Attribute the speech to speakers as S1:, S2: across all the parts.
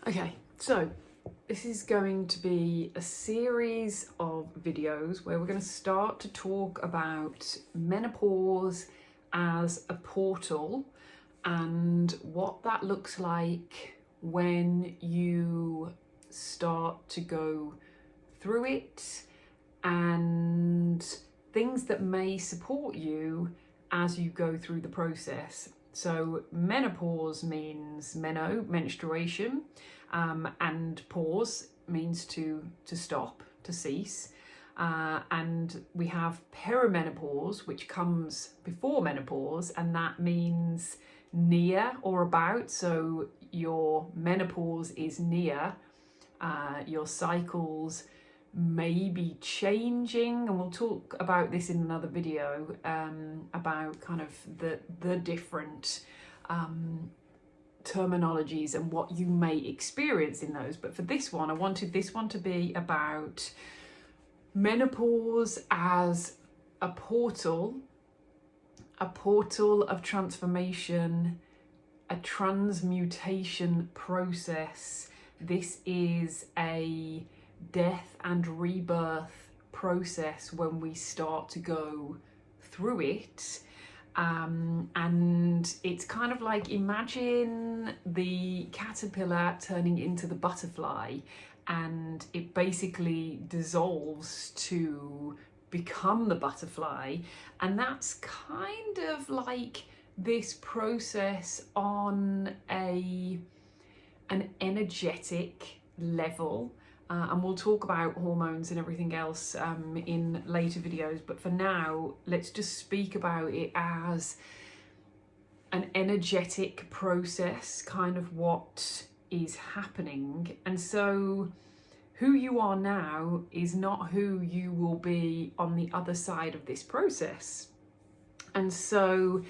S1: Okay, so this is going to be a series of videos where we're going to start to talk about menopause as a portal and what that looks like when you start to go through it, and things that may support you as you go through the process. So menopause means menstruation, and pause means to stop, to cease. And we have perimenopause, which comes before menopause, and that means near or about. So your menopause is near, your cycles may be changing, and we'll talk about this in another video, about kind of the different terminologies and what you may experience in those. But for this one, I wanted this one to be about menopause as a portal of transformation, a transmutation process. This is a death and rebirth process when we start to go through it. And it's kind of like, imagine the caterpillar turning into the butterfly, and it basically dissolves to become the butterfly. And that's kind of like this process on an energetic level. And we'll talk about hormones and everything else in later videos. But for now, let's just speak about it as an energetic process, kind of what is happening. And so who you are now is not who you will be on the other side of this process. And so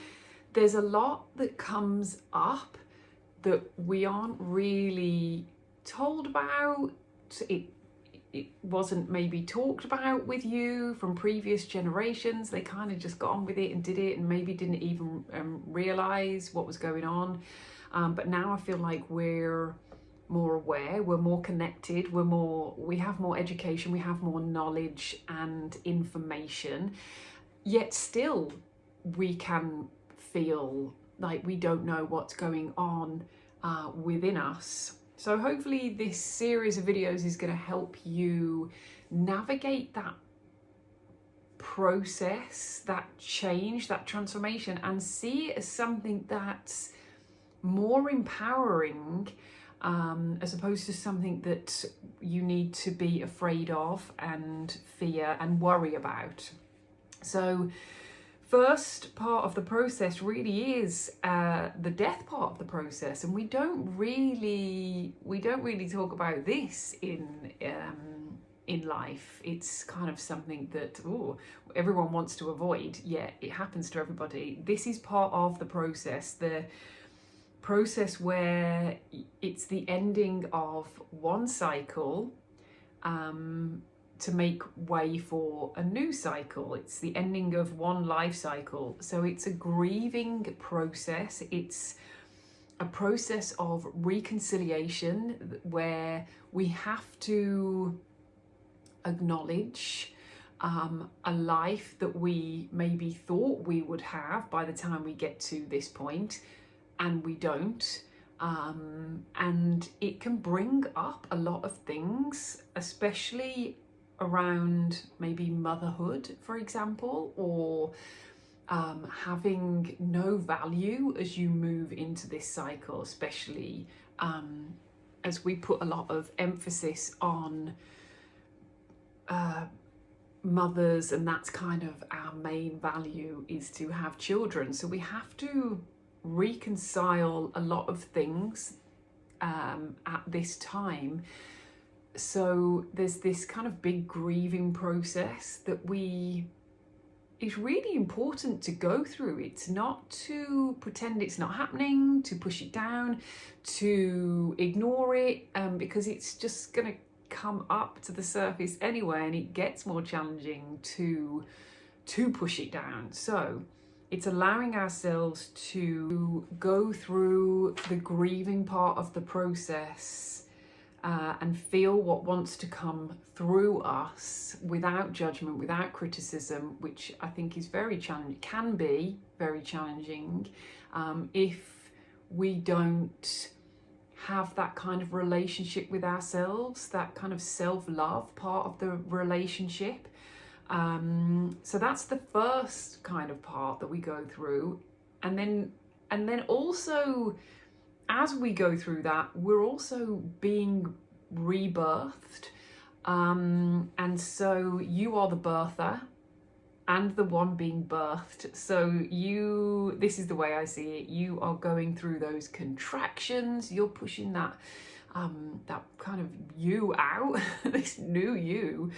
S1: there's a lot that comes up that we aren't really told about. It wasn't maybe talked about with you from previous generations. They kind of just got on with it and did it, and maybe didn't even realize what was going on. But now I feel like we're more aware, we're more connected, we have more education, we have more knowledge and information. Yet still, we can feel like we don't know what's going on within us. So hopefully this series of videos is going to help you navigate that process, that change, that transformation, and see it as something that's more empowering, as opposed to something that you need to be afraid of and fear and worry about. So first part of the process really is the death part of the process, and we don't really talk about this in life. It's kind of something that everyone wants to avoid, yet it happens to everybody. This is part of the process where it's the ending of one cycle to make way for a new cycle. It's the ending of one life cycle. So it's a grieving process. It's a process of reconciliation where we have to acknowledge a life that we maybe thought we would have by the time we get to this point, and we don't. And it can bring up a lot of things, especially around maybe motherhood, for example, or having no value as you move into this cycle, especially as we put a lot of emphasis on mothers, and that's kind of our main value, is to have children. So we have to reconcile a lot of things at this time. So there's this kind of big grieving process that is really important to go through. It's not to pretend it's not happening, to push it down, to ignore it, because it's just going to come up to the surface anyway, and it gets more challenging to push it down. So it's allowing ourselves to go through the grieving part of the process and feel what wants to come through us without judgment, without criticism, which I think is very challenging, can be very challenging if we don't have that kind of relationship with ourselves, that kind of self-love part of the relationship. So that's the first kind of part that we go through. And then also, as we go through that, we're also being rebirthed. And so you are the birther and the one being birthed. So this is the way I see it. You are going through those contractions. You're pushing that kind of you out, this new you.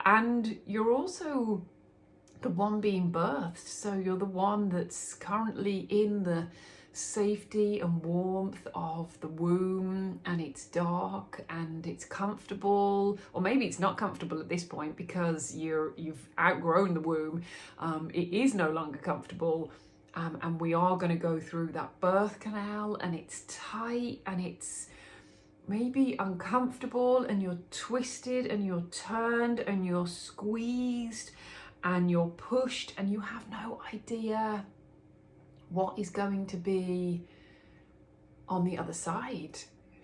S1: And you're also the one being birthed. So you're the one that's currently in the safety and warmth of the womb, and it's dark and it's comfortable, or maybe it's not comfortable at this point because you've outgrown the womb. It is no longer comfortable, and we are going to go through that birth canal, and it's tight and it's maybe uncomfortable, and you're twisted and you're turned and you're squeezed and you're pushed, and you have no idea what is going to be on the other side,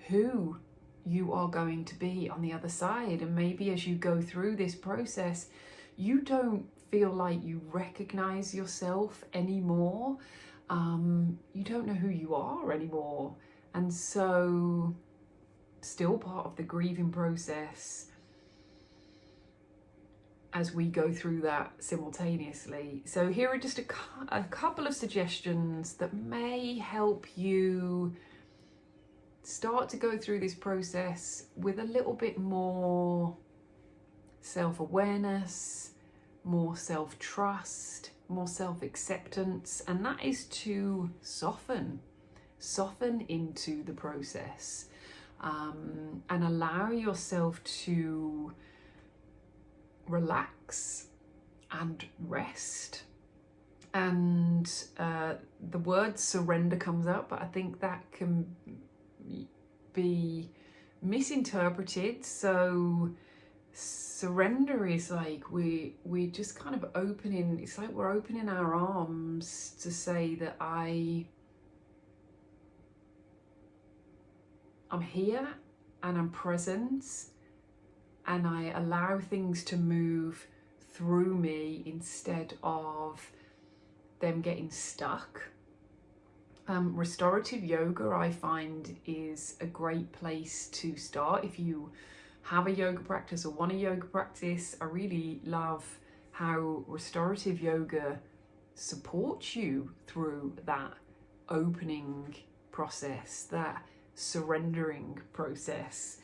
S1: who you are going to be on the other side. And maybe as you go through this process, you don't feel like you recognize yourself anymore. You don't know who you are anymore. And so, still part of the grieving process as we go through that simultaneously. So here are just a couple of suggestions that may help you start to go through this process with a little bit more self-awareness, more self-trust, more self-acceptance, and that is to soften into the process, and allow yourself to relax and rest. And the word surrender comes up, but I think that can be misinterpreted. So surrender is like we're just kind of opening, it's like we're opening our arms to say that I'm here and I'm present, and I allow things to move through me instead of them getting stuck. Restorative yoga, I find, is a great place to start if you have a yoga practice or want a yoga practice. I really love how restorative yoga supports you through that opening process, that surrendering process.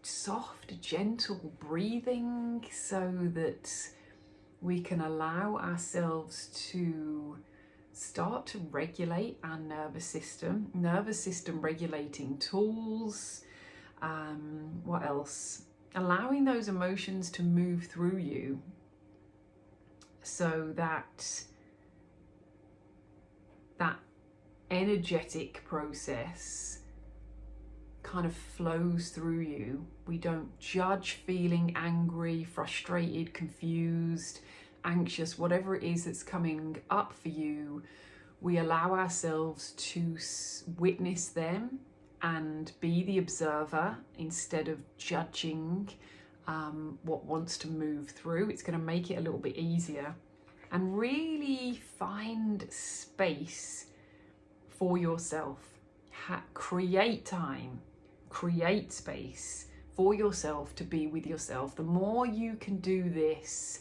S1: Soft, gentle breathing, so that we can allow ourselves to start to regulate our nervous system regulating tools. What else? Allowing those emotions to move through you so that that energetic process kind of flows through you. We don't judge feeling angry, frustrated, confused, anxious, whatever it is that's coming up for you. We allow ourselves to witness them and be the observer instead of judging what wants to move through. It's going to make it a little bit easier. And really find space for yourself. Create time. Create space for yourself to be with yourself. The more you can do this,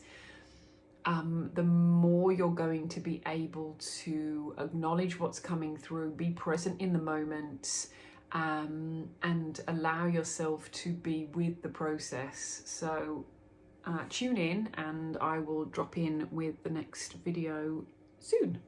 S1: the more you're going to be able to acknowledge what's coming through, be present in the moment, and allow yourself to be with the process. So tune in, and I will drop in with the next video soon.